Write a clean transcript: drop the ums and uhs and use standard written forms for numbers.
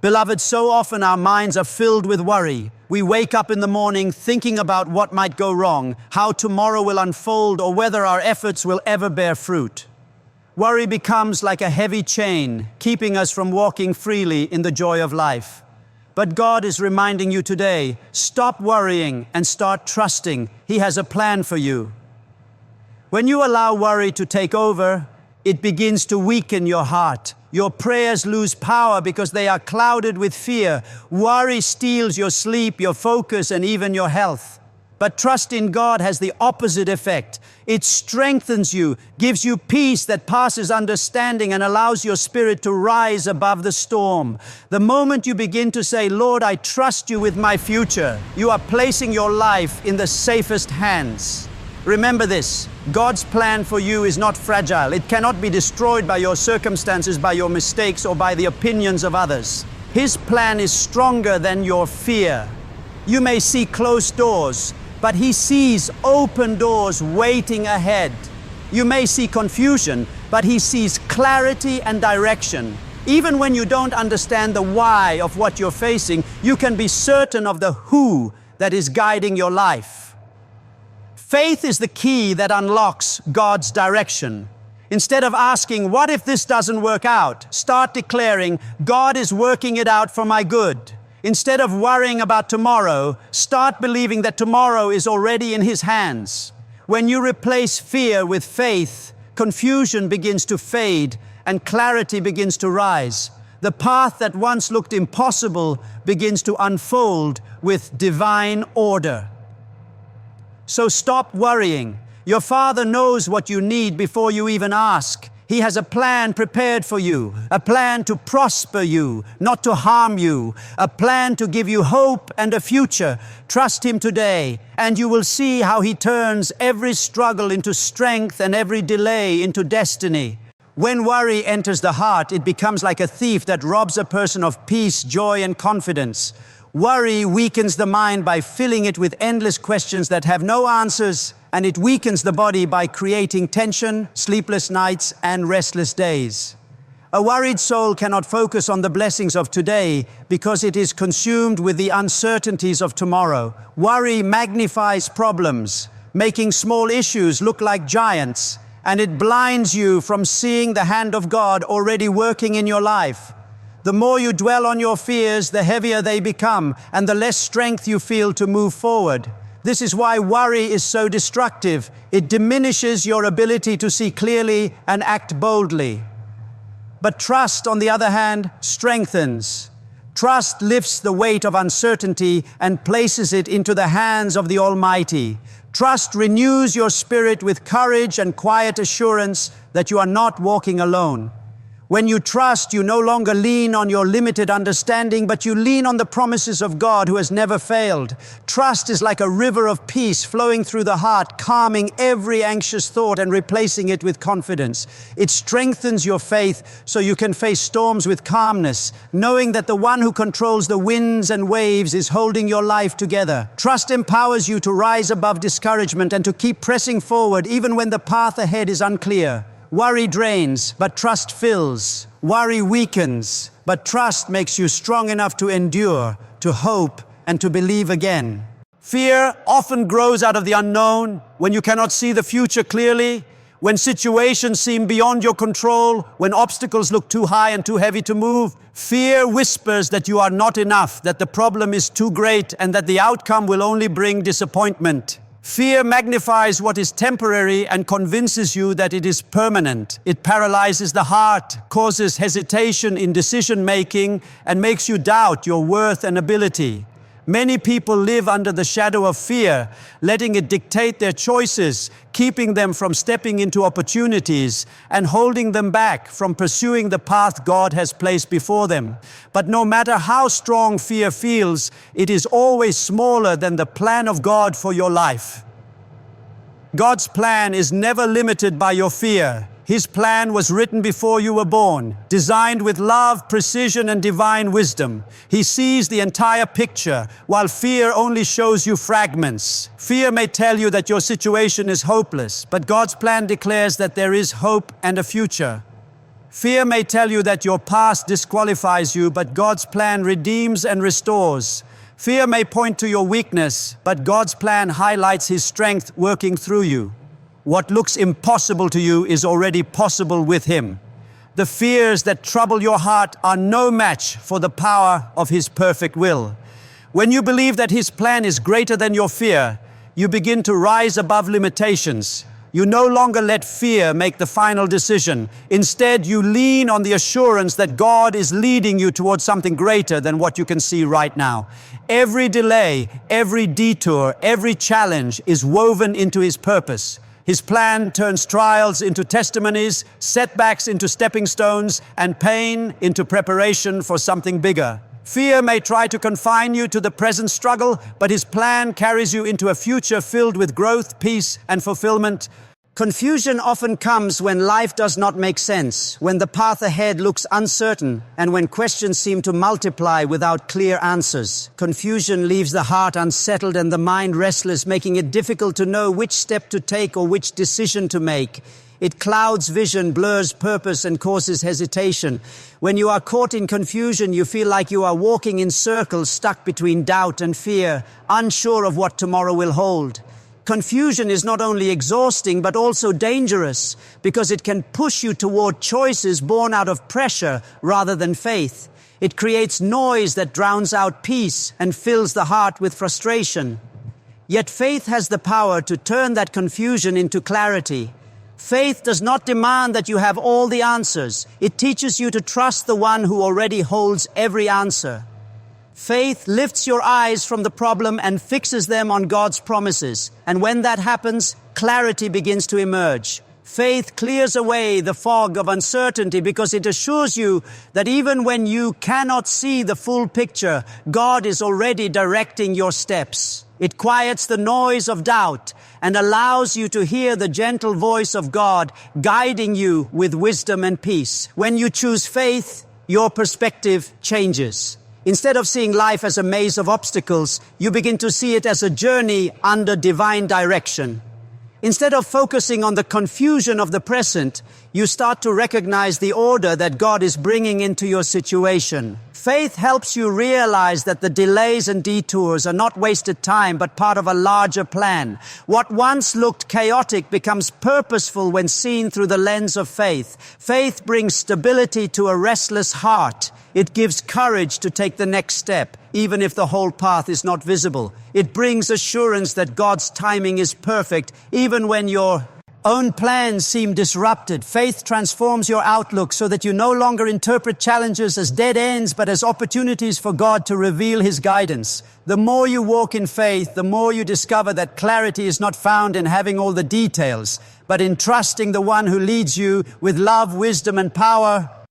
Beloved, so often our minds are filled with worry. We wake up in the morning thinking about what might go wrong, how tomorrow will unfold, or whether our efforts will ever bear fruit. Worry becomes like a heavy chain, keeping us from walking freely in the joy of life. But God is reminding you today, stop worrying and start trusting. He has a plan for you. When you allow worry to take over, it begins to weaken your heart. Your prayers lose power because they are clouded with fear. Worry steals your sleep, your focus, and even your health. But trust in God has the opposite effect. It strengthens you, gives you peace that passes understanding, and allows your spirit to rise above the storm. The moment you begin to say, Lord, I trust you with my future, you are placing your life in the safest hands. Remember this, God's plan for you is not fragile. It cannot be destroyed by your circumstances, by your mistakes, or by the opinions of others. His plan is stronger than your fear. You may see closed doors, but He sees open doors waiting ahead. You may see confusion, but He sees clarity and direction. Even when you don't understand the why of what you're facing, you can be certain of the who that is guiding your life. Faith is the key that unlocks God's direction. Instead of asking, what if this doesn't work out? Start declaring, God is working it out for my good. Instead of worrying about tomorrow, start believing that tomorrow is already in His hands. When you replace fear with faith, confusion begins to fade and clarity begins to rise. The path that once looked impossible begins to unfold with divine order. So stop worrying. Your Father knows what you need before you even ask. He has a plan prepared for you, a plan to prosper you, not to harm you, a plan to give you hope and a future. Trust Him today, and you will see how He turns every struggle into strength and every delay into destiny. When worry enters the heart, it becomes like a thief that robs a person of peace, joy, and confidence. Worry weakens the mind by filling it with endless questions that have no answers, and it weakens the body by creating tension, sleepless nights, and restless days. A worried soul cannot focus on the blessings of today because it is consumed with the uncertainties of tomorrow. Worry magnifies problems, making small issues look like giants, and it blinds you from seeing the hand of God already working in your life. The more you dwell on your fears, the heavier they become, and the less strength you feel to move forward. This is why worry is so destructive. It diminishes your ability to see clearly and act boldly. But trust, on the other hand, strengthens. Trust lifts the weight of uncertainty and places it into the hands of the Almighty. Trust renews your spirit with courage and quiet assurance that you are not walking alone. When you trust, you no longer lean on your limited understanding, but you lean on the promises of God who has never failed. Trust is like a river of peace flowing through the heart, calming every anxious thought and replacing it with confidence. It strengthens your faith so you can face storms with calmness, knowing that the one who controls the winds and waves is holding your life together. Trust empowers you to rise above discouragement and to keep pressing forward even when the path ahead is unclear. Worry drains, but trust fills. Worry weakens, but trust makes you strong enough to endure, to hope, and to believe again. Fear often grows out of the unknown, when you cannot see the future clearly, when situations seem beyond your control, when obstacles look too high and too heavy to move. Fear whispers that you are not enough, that the problem is too great, and that the outcome will only bring disappointment. Fear magnifies what is temporary and convinces you that it is permanent. It paralyzes the heart, causes hesitation in decision-making, and makes you doubt your worth and ability. Many people live under the shadow of fear, letting it dictate their choices, keeping them from stepping into opportunities, and holding them back from pursuing the path God has placed before them. But no matter how strong fear feels, it is always smaller than the plan of God for your life. God's plan is never limited by your fear. His plan was written before you were born, designed with love, precision, and divine wisdom. He sees the entire picture, while fear only shows you fragments. Fear may tell you that your situation is hopeless, but God's plan declares that there is hope and a future. Fear may tell you that your past disqualifies you, but God's plan redeems and restores. Fear may point to your weakness, but God's plan highlights His strength working through you. What looks impossible to you is already possible with Him. The fears that trouble your heart are no match for the power of His perfect will. When you believe that His plan is greater than your fear, you begin to rise above limitations. You no longer let fear make the final decision. Instead, you lean on the assurance that God is leading you towards something greater than what you can see right now. Every delay, every detour, every challenge is woven into His purpose. His plan turns trials into testimonies, setbacks into stepping stones, and pain into preparation for something bigger. Fear may try to confine you to the present struggle, but His plan carries you into a future filled with growth, peace, and fulfillment. Confusion often comes when life does not make sense, when the path ahead looks uncertain, and when questions seem to multiply without clear answers. Confusion leaves the heart unsettled and the mind restless, making it difficult to know which step to take or which decision to make. It clouds vision, blurs purpose, and causes hesitation. When you are caught in confusion, you feel like you are walking in circles, stuck between doubt and fear, unsure of what tomorrow will hold. Confusion is not only exhausting, but also dangerous, because it can push you toward choices born out of pressure rather than faith. It creates noise that drowns out peace and fills the heart with frustration. Yet faith has the power to turn that confusion into clarity. Faith does not demand that you have all the answers. It teaches you to trust the one who already holds every answer. Faith lifts your eyes from the problem and fixes them on God's promises. And when that happens, clarity begins to emerge. Faith clears away the fog of uncertainty because it assures you that even when you cannot see the full picture, God is already directing your steps. It quiets the noise of doubt and allows you to hear the gentle voice of God guiding you with wisdom and peace. When you choose faith, your perspective changes. Instead of seeing life as a maze of obstacles, you begin to see it as a journey under divine direction. Instead of focusing on the confusion of the present, you start to recognize the order that God is bringing into your situation. Faith helps you realize that the delays and detours are not wasted time, but part of a larger plan. What once looked chaotic becomes purposeful when seen through the lens of faith. Faith brings stability to a restless heart. It gives courage to take the next step, even if the whole path is not visible. It brings assurance that God's timing is perfect, even when your own plans seem disrupted. Faith transforms your outlook so that you no longer interpret challenges as dead ends, but as opportunities for God to reveal His guidance. The more you walk in faith, the more you discover that clarity is not found in having all the details, but in trusting the one who leads you with love, wisdom, and power.